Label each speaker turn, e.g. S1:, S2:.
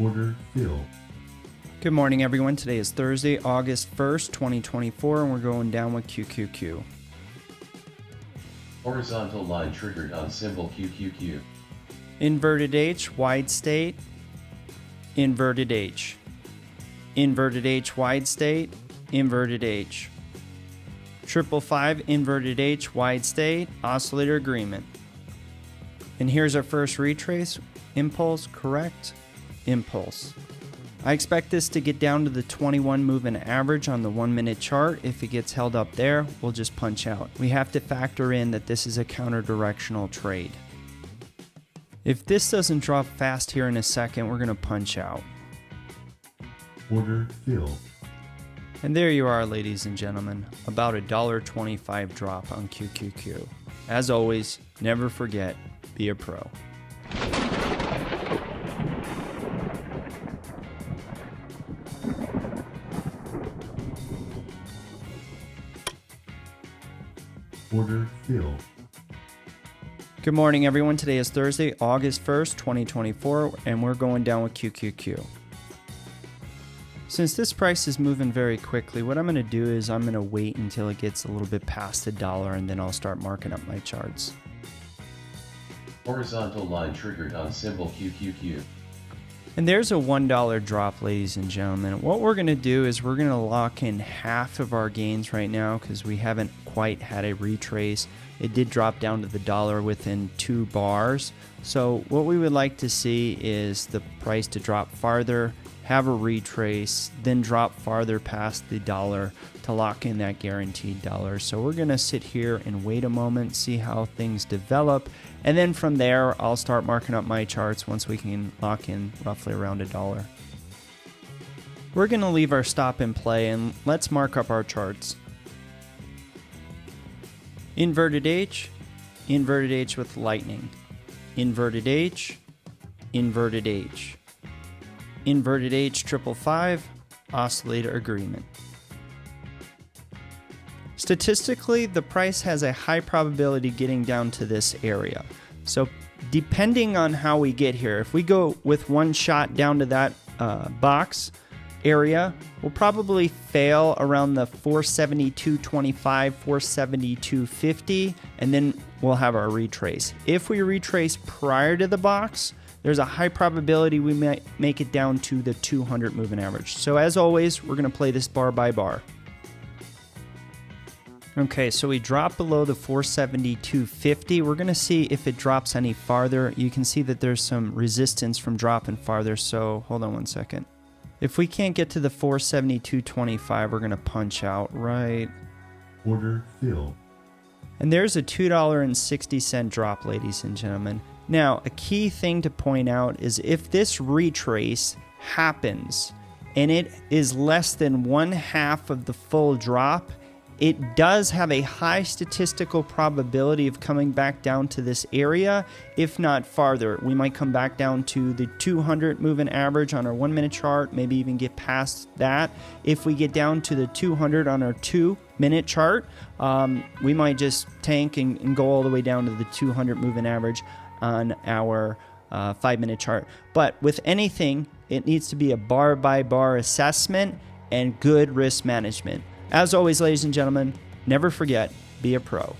S1: Order filled.
S2: Good morning, everyone. Today is Thursday, August 1st, 2024, and we're going down with QQQ.
S3: Horizontal line triggered on symbol QQQ.
S2: Inverted H, wide state, inverted H. Inverted H, wide state, inverted H. 555, inverted H, wide state, oscillator agreement. And here's our first retrace. Impulse, correct, impulse. I expect this to get down to the 21 moving average on the 1 minute chart. If it gets held up there, we'll just punch out. We have to factor in that this is a counter directional trade. If this doesn't drop fast here in a second, we're going to punch out.
S1: Order filled.
S2: And there you are, ladies and gentlemen, about a $1.25 drop on QQQ. As always, never forget, be a pro.
S1: Order filled.
S2: Good morning, everyone. Today is Thursday, August 1st, 2024, and we're going down with QQQ. Since this price is moving very quickly, what I'm going to do is I'm going to wait until it gets a little bit past $1, and then I'll start marking up my charts.
S3: Horizontal line triggered on symbol QQQ.
S2: And there's a $1 drop, ladies and gentlemen. What we're going to do is we're going to lock in half of our gains right now because we haven't quite had a retrace. It did drop down to the dollar within 2 bars. So what we would like to see is the price to drop farther, have a retrace, then drop farther past the dollar to lock in that guaranteed dollar. So we're going to sit here and wait a moment, see how things develop. And then from there, I'll start marking up my charts once we can lock in roughly around $1. We're going to leave our stop in play and let's mark up our charts. Inverted H with lightning. Inverted H, inverted H. Inverted H 555, oscillator agreement. Statistically, the price has a high probability getting down to this area. So depending on how we get here, if we go with one shot down to that box area, we'll probably fail around the 472.25, 472.50, and then we'll have our retrace. If we retrace prior to the box, there's a high probability we might make it down to the 200 moving average. So as always, we're going to play this bar by bar. Okay, so we drop below the 472.50. We're going to see if it drops any farther. You can see that there's some resistance from dropping farther, so hold on one second. If we can't get to the 472.25, we're going to punch out, right?
S1: Order filled.
S2: And there's a $2.60 drop, ladies and gentlemen. Now, a key thing to point out is if this retrace happens and it is less than 1/2 of the full drop, it does have a high statistical probability of coming back down to this area, if not farther. We might come back down to the 200 moving average on our 1 minute chart, maybe even get past that. If we get down to the 200 on our 2 minute chart, we might just tank and go all the way down to the 200 moving average on our 5 minute chart. But with anything, it needs to be a bar by bar assessment and good risk management. As always, ladies and gentlemen, never forget, be a pro.